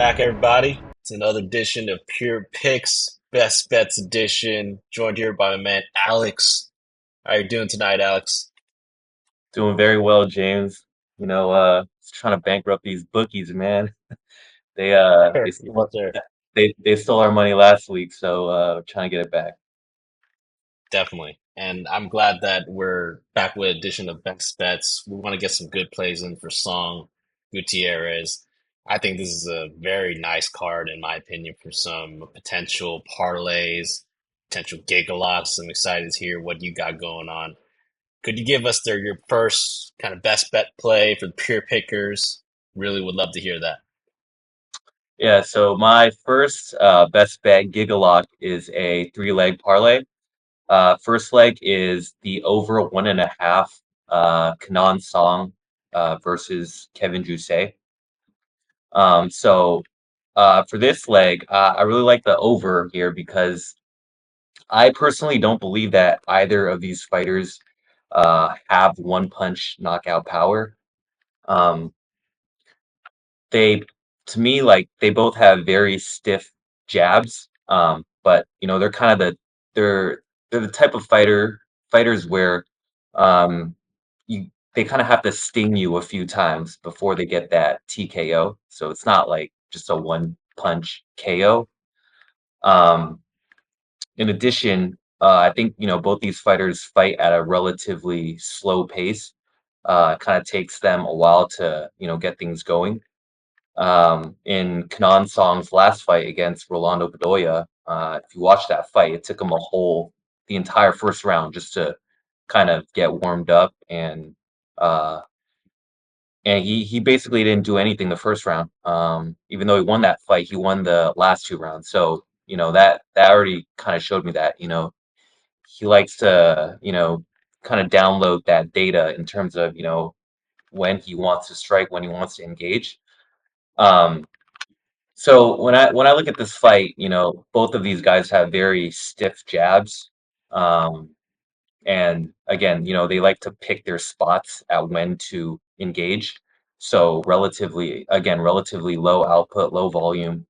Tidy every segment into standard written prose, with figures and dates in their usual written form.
back, everybody. It's another edition of Pure Picks, Best Bets edition. Joined here by my man Alex. How you doing tonight, Alex? Doing very well, James. Just trying to bankrupt these bookies, man. They uh they Yes, stole sir. they stole our money last week, so trying to get it back. Definitely. And I'm glad that we're back with an edition of Best Bets. We want to get some good plays in for Song, Gutierrez. I think this is a very nice card, in my opinion, for some potential parlays, potential Giga Locks. I'm excited to hear what you got going on. Could you give us your first kind of best bet play for the pure pickers? Really would love to hear that. Yeah, so my first best bet Giga Lock is a three-leg parlay. First leg is the over 1.5 Kenan Song versus Kevin Jousset. For this leg, I really like the over here because I personally don't believe that either of these fighters have one punch knockout power. Um, they, to me, like they both have very stiff jabs. But they're kind of they're the type of fighters where um, you they kind of have to sting you a few times before they get that TKO. So it's not like just a one punch KO. Um, In addition, I think both these fighters fight at a relatively slow pace. It kind of takes them a while to get things going. In Kenan Song's last fight against Rolando Bedoya, if you watch that fight, it took him the entire first round just to kind of get warmed up, uh, and he basically didn't do anything the first round. Even though he won that fight, he won the last two rounds. So that already kind of showed me that he likes to, kind of download that data in terms of, when he wants to strike, when he wants to engage. Um, so when I look at this fight, both of these guys have very stiff jabs. Um, and again, they like to pick their spots at when to engage. So relatively low output, low volume.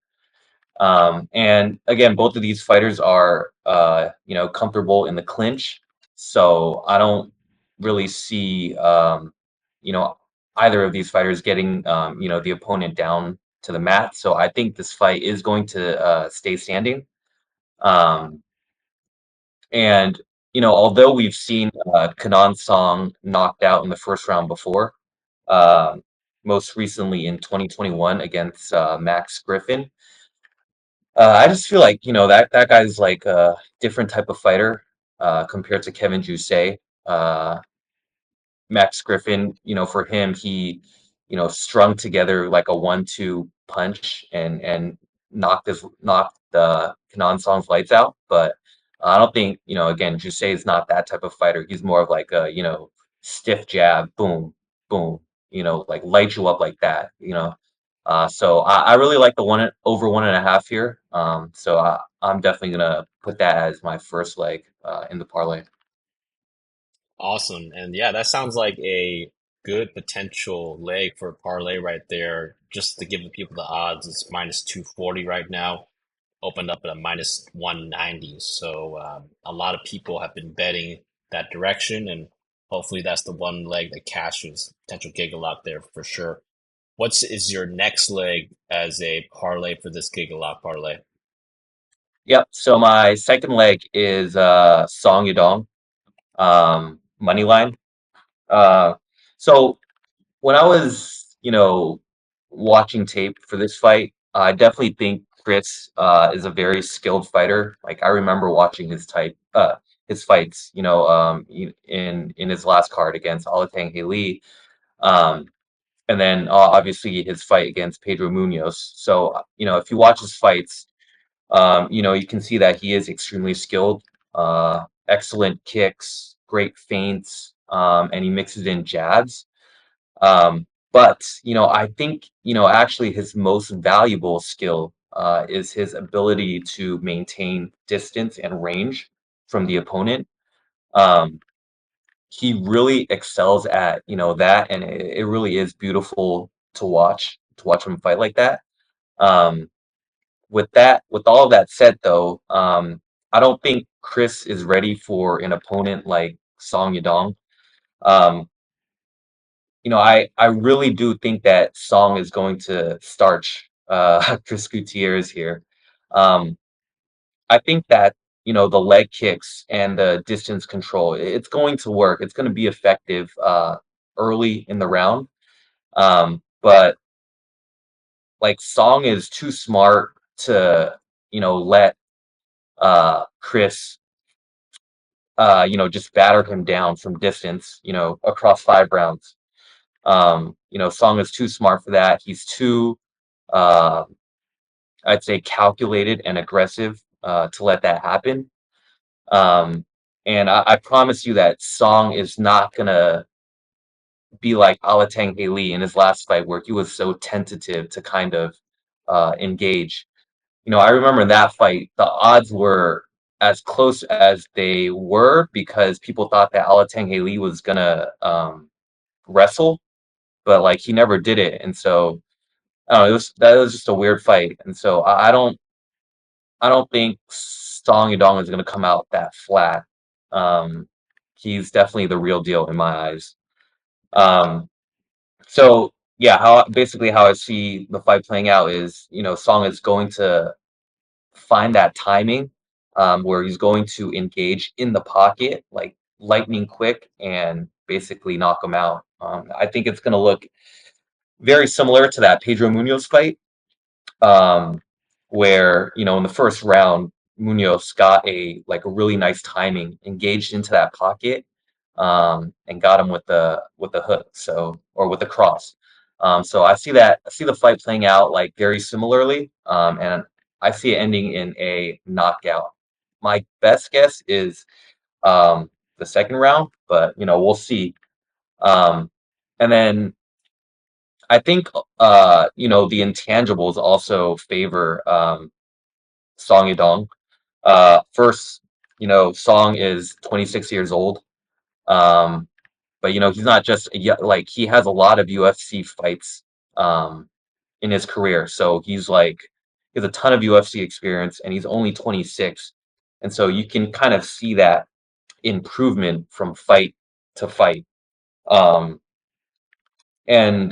And again, both of these fighters are, comfortable in the clinch. So I don't really see, you know, either of these fighters getting, the opponent down to the mat. So I think this fight is going to stay standing. Um, and although we've seen Kenan Song knocked out in the first round before, uh, most recently in 2021 against Max Griffin. I just feel like that guy's like a different type of fighter compared to Kevin Jousset. Uh, Max Griffin, for him, he strung together like a 1-2 punch and knocked the Kenan Song's lights out. But I don't think again Jousset is not that type of fighter. He's more of like a stiff jab, boom, boom, like light you up like that. So I really like the one over 1.5 here. So I'm definitely gonna put that as my first leg in the parlay. Awesome. And yeah, that sounds like a good potential leg for a parlay right there. Just to give the people the odds, it's minus 240 right now, opened up at a minus 190. So a lot of people have been betting that direction, and hopefully that's the one leg that cashes. Potential Giga Lock there for sure. What's is your next leg as a parlay for this Giga Lock parlay? Yep. So my second leg is Song Yadong money line. Uh, so when I was watching tape for this fight, I definitely think Chris is a very skilled fighter. Like I remember watching his fights, in his last card against Alencar. Um, and then obviously his fight against Pedro Munoz. So if you watch his fights, you can see that he is extremely skilled, excellent kicks, great feints, and he mixes in jabs. But I think actually his most valuable skill is his ability to maintain distance and range from the opponent. Um, he really excels at that, and it really is beautiful to watch him fight like that. Um, with all of that said, though, I don't think Chris is ready for an opponent like Song Yadong. Um, I really do think that Song is going to starch Chris Gutierrez here. Um, I think that the leg kicks and the distance control, it's going to work. It's going to be effective early in the round. But like Song is too smart to let Chris just batter him down from distance, across 5 rounds. Song is too smart for that. He's too, uh, I'd say, calculated and aggressive to let that happen. Um, and I promise you that Song is not gonna be like Alateng Haley in his last fight, where he was so tentative to kind of engage. I remember in that fight, the odds were as close as they were because people thought that Alateng Haley was gonna wrestle, but like he never did it, and so I don't know. That was just a weird fight, and so I don't think Song Yadong is going to come out that flat. Um, he's definitely the real deal in my eyes. Um, so yeah, how I see the fight playing out is, Song is going to find that timing, where he's going to engage in the pocket like lightning quick and basically knock him out. I think it's going to look very similar to that Pedro Munoz fight, um, where in the first round, Munoz got a really nice timing, engaged into that pocket, and got him with the hook, or with the cross. So I see the fight playing out like very similarly, and I see it ending in a knockout. My best guess is the second round, but we'll see. Um, and then I think the intangibles also favor Song Yadong. First, Song is 26 years old. Um, but he's not just like he has a lot of UFC fights um in his career. So he has a ton of UFC experience and he's only 26. And so you can kind of see that improvement from fight to fight. Um and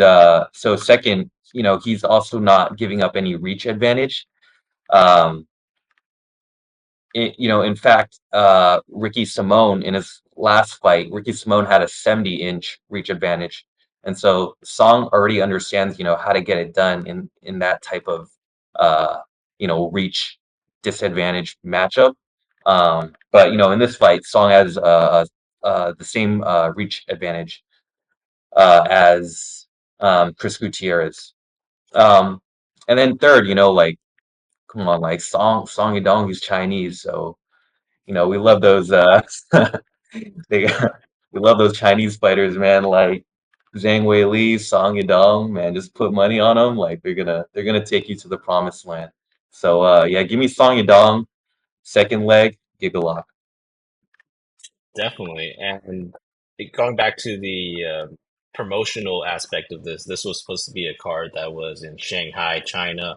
so second, he's also not giving up any reach advantage. Um in fact, Ricky Simone in his last fight, Ricky Simone had a 70-inch reach advantage, and so Song already understands, how to get it done in that type of, reach disadvantage matchup. But in this fight, Song has the same reach advantage as Chris Gutierrez. Um, and then third, like come on, like Song Yadong, he's Chinese, so we love those they we love those Chinese fighters, man. Like Zhang Weili, Song Yadong, man, just put money on them. Like they're gonna take you to the promised land. So yeah, give me Song Yadong, second leg, Giga Lock. Definitely. And going back to the promotional aspect of this was supposed to be a card that was in Shanghai, China.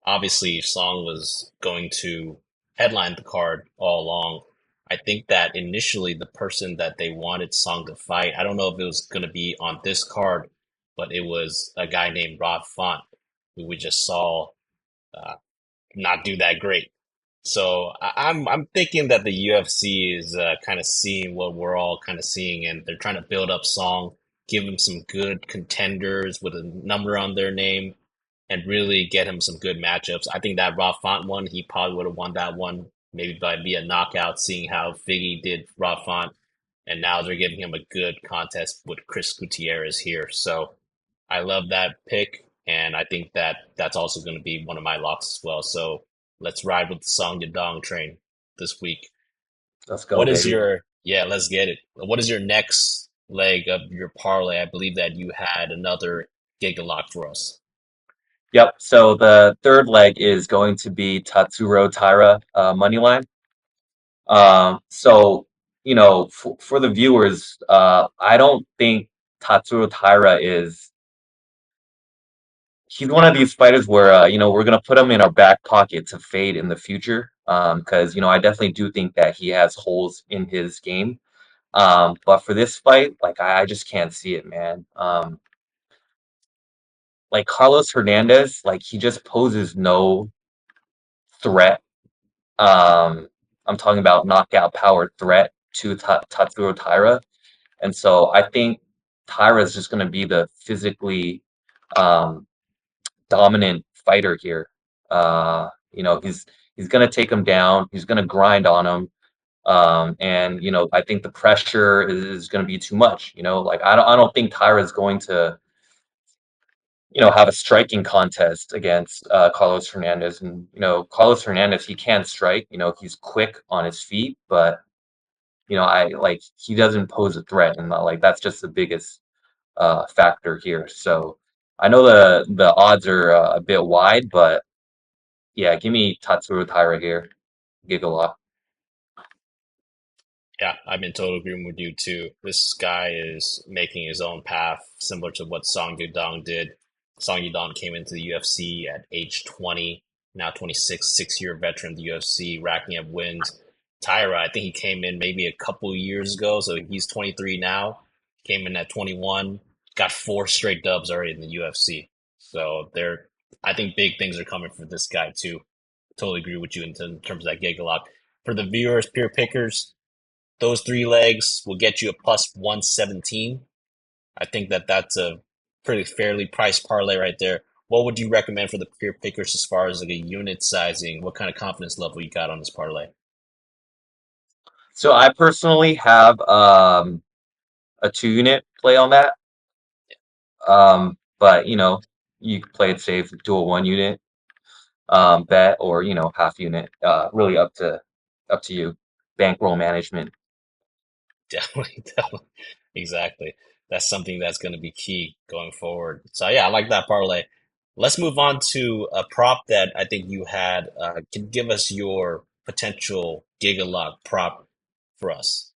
Obviously, Song was going to headline the card all along. I think that initially the person that they wanted Song to fight, I don't know if it was going to be on this card, but it was a guy named Rod Font, who we just saw uh, not do that great. So I'm thinking that the UFC is kind of seeing what we're all kind of seeing, and they're trying to build up Song, give him some good contenders with a number on their name, and really get him some good matchups. I think that Rob Font one, he probably would have won that one maybe by via knockout, seeing how Figgy did Rob Font, and now they're giving him a good contest with Chris Gutierrez here. So I love that pick, and I think that that's also going to be one of my locks as well. So let's ride with the Song Yadong train this week. Let's go, What is baby. your, yeah, let's get it. What is your next leg of your parlay? I believe that you had another Giga Lock for us. Yep. So the third leg is going to be Tatsuro Taira money line. So for the viewers, I don't think Tatsuro Taira is he's one of these fighters where we're gonna put him in our back pocket to fade in the future. Because I definitely do think that he has holes in his game. But for this fight, like I just can't see it, man. Like Carlos Hernandez, like he just poses no threat. Um, I'm talking about knockout power threat to Tatsuro Taira. And so I think Taira is just going to be the physically um, dominant fighter here. He's going to take him down. He's going to grind on him. And I think the pressure is going to be too much. Like I don't think Taira is going to have a striking contest against Carlos Hernandez. And Carlos Hernandez, he can strike. He's quick on his feet, but I like he doesn't pose a threat, and like that's just the biggest factor here. So I know the odds are a bit wide, but yeah, give me Tatsuro Taira here, Giga Lock. Yeah, I'm in total agreement with you too. This guy is making his own path, similar to what Song Yadong did. Song Yadong came into the UFC at age 20, now 26, 6-year veteran of the UFC, racking up wins. Taira, I think he came in maybe a couple years ago, so he's 23 now. Came in at 21, got 4 straight dubs already in the UFC. So I think big things are coming for this guy too. Totally agree with you in terms of that Giga Lock. For the viewers, peer pickers, those 3 legs will get you a plus 117. I think that's a pretty fairly priced parlay right there. What would you recommend for the peer pickers as far as like a unit sizing? What kind of confidence level you got on this parlay? So I personally have a 2 unit play on that. But you can play it safe, do a 1 unit bet or half unit. Really up to you. Bankroll management. Definitely, definitely. Exactly. That's something that's going to be key going forward. So yeah, I like that parlay. Let's move on to a prop that I think you had. Can give us your potential Giga Lock prop for us.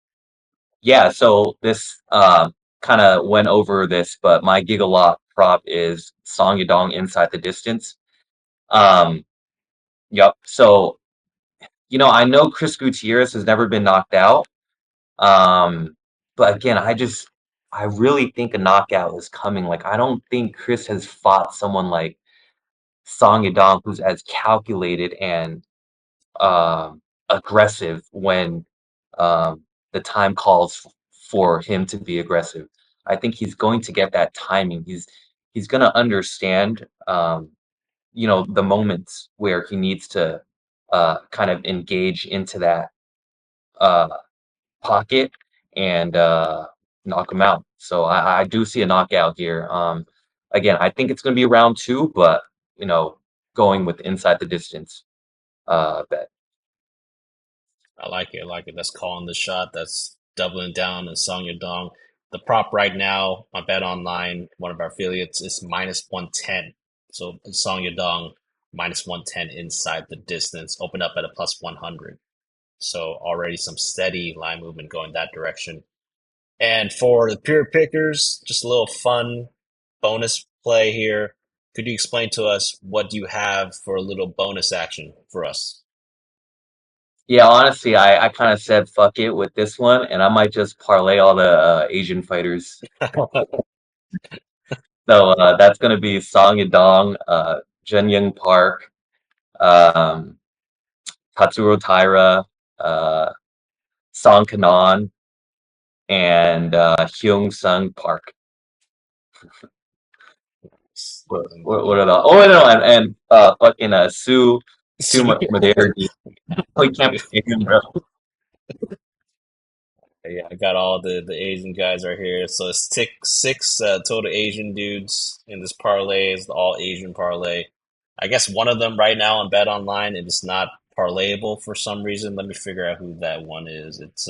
Yeah, so this kind of went over this, but my Giga Lock prop is Song Yadong inside the distance. Um, yep. So, I know Chris Gutierrez has never been knocked out. Um, but again, I really think a knockout is coming. Like, I don't think Chris has fought someone like Song Yadong who's as calculated and aggressive when the time calls for him to be aggressive. I think he's going to get that timing. He's going to understand, the moments where he needs to kind of engage into that uh, pocket and knock him out. So I do see a knockout here. Again, I think it's going to be round 2, but you know, going with inside the distance bet. I like it. I like it. That's calling the shot. That's doubling down on Song Yadong. The prop right now on Bet Online, one of our affiliates, is minus 110. So Song Yadong minus 110 inside the distance, open up at a plus 100. So already some steady line movement going that direction. And for the pure pickers, just a little fun bonus play here. Could you explain to us what you have for a little bonus action for us? Yeah, honestly, I kind of said fuck it with this one, and I might just parlay all the Asian fighters. So that's going to be Song Yadong, Jun Young Park, um, Tatsuro Taira, uh, Song Kenan, and Hyun Sung Park. What are the? Oh no, and fucking Sumudaerji. Oh, you can't be Asian, bro. Yeah, I got all the Asian guys right here. So it's six total Asian dudes in this parlay. It's the all Asian parlay. I guess one of them right now on Bet Online it is not parlayable for some reason. Let me figure out who that one is. It's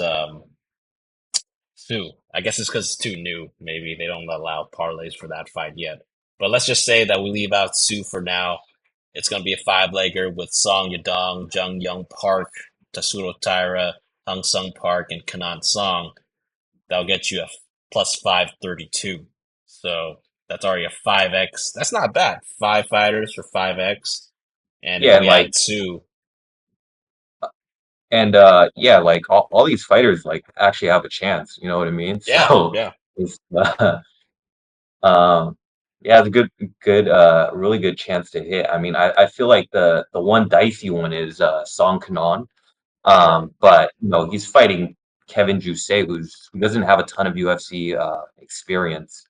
Sue. I guess it's because it's too new. Maybe they don't allow parlays for that fight yet. But let's just say that we leave out Sue for now. It's going to be a 5-legger with Song Yadong, Jung Young Park, Tatsuro Taira, Hung Sung Park, and Kenan Song. That'll get you a plus 532. So That's already a 5x. That's not bad. Five fighters for 5x. And if Yeah, and we add like two, and yeah, like all these fighters like actually have a chance, you know what I mean? yeah, So yeah, it's um yeah, it's a good really good chance to hit. I mean, I feel like the one dicey one is Song Kenan. sure, But you know, he's fighting Kevin Jousset, who doesn't have a ton of UFC experience.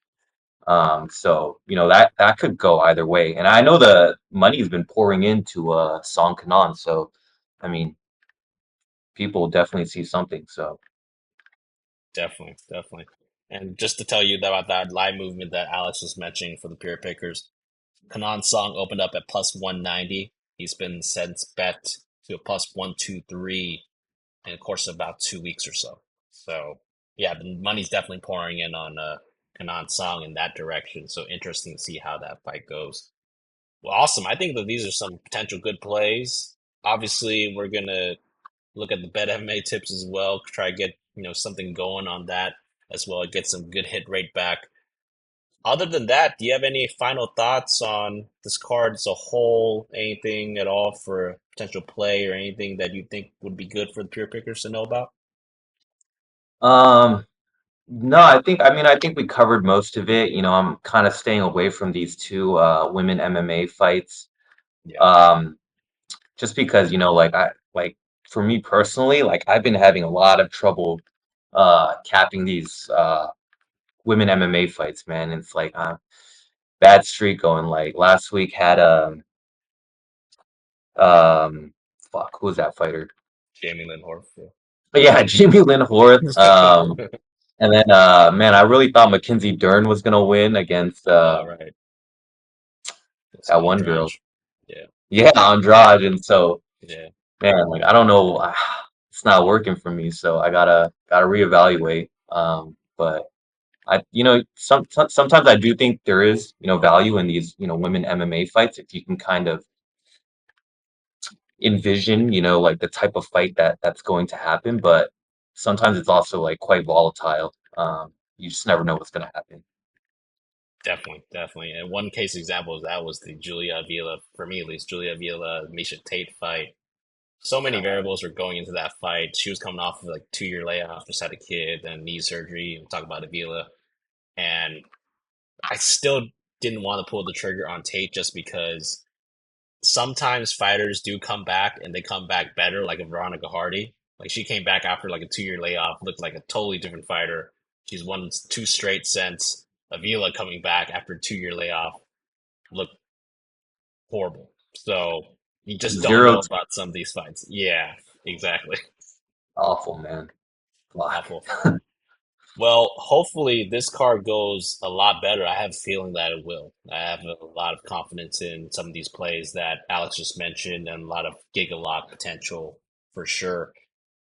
So you know that could go either way. And I know the money's been pouring into Song Kenan, so I mean, people definitely see something. So definitely, definitely. And just to tell you about that live movement that Alex was mentioning for the pure pickers, Kanan Song opened up at plus 190. He's been since bet to a plus 123 in the course of about 2 weeks or so. So yeah, the money's definitely pouring in on Kanan Song in that direction. So interesting to see how that fight goes. Well, awesome. I think that these are some potential good plays. Obviously, we're gonna look at the bet MMA tips as well. Try to get something going on that as well. Get some good hit rate back. Other than that, do you have any final thoughts on this card as a whole? Anything at all for potential play or anything that you think would be good for the pure pickers to know about? um, no, I think we covered most of it. You know, I'm kind of staying away from these two women MMA fights. Yeah, Um, just because you know like for me personally like I've been having a lot of trouble capping these women MMA fights, man. It's like bad streak going. Like last week had um fuck, who was that fighter? Jamie Lynn Horford. But yeah, Jamie Lynn Horth. And then man, I really thought Mackenzie Dern was gonna win against All right, it's that one Andrade. girl. Yeah, Yeah, Andrade. And so yeah, man, like I don't know, it's not working for me, so I gotta reevaluate. But I, you know, sometimes I do think there is, you know, value in these, you know, women MMA fights if you can kind of envision, you know, like the type of fight that's going to happen. But sometimes it's also like quite volatile. You just never know what's going to happen. definitely, definitely. And one case example of that was the Julia Avila, for me at least, Julia Avila Misha Tate fight. So many variables were going into that fight. She was coming off of like 2 year layoff, just had a kid, then knee surgery. We talk about Avila, and I still didn't want to pull the trigger on Tate just because sometimes fighters do come back and they come back better, like a Veronica Hardy. Like she came back after like a 2 year layoff, looked like a totally different fighter. She's won two straight since. Avila coming back after a 2 year layoff looked horrible. So you just don't Zero know to about some of these fights. Yeah, exactly. awful, man. Fuck. Awful. Well, hopefully this card goes a lot better. I have a feeling that it will. I have a lot of confidence in some of these plays that Alex just mentioned and a lot of Giga Lock potential for sure.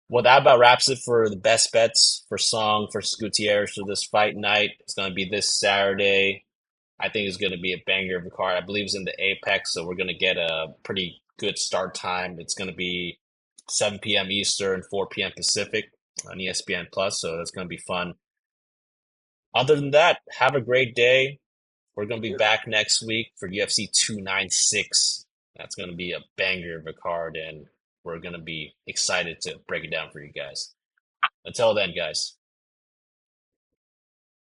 Well, that about wraps it for the best bets for Song versus Gutierrez for this fight night. It's going to be this Saturday. I think it's going to be a banger of a card. I believe it's in the Apex, so we're going to get a pretty good start time. It's going to be 7 p.m. Eastern, 4 p.m. Pacific on ESPN Plus, so that's going to be fun. Other than that, have a great day. We're going to be back next week for UFC 296. That's going to be a banger of a card, and we're going to be excited to break it down for you guys. Until then, guys.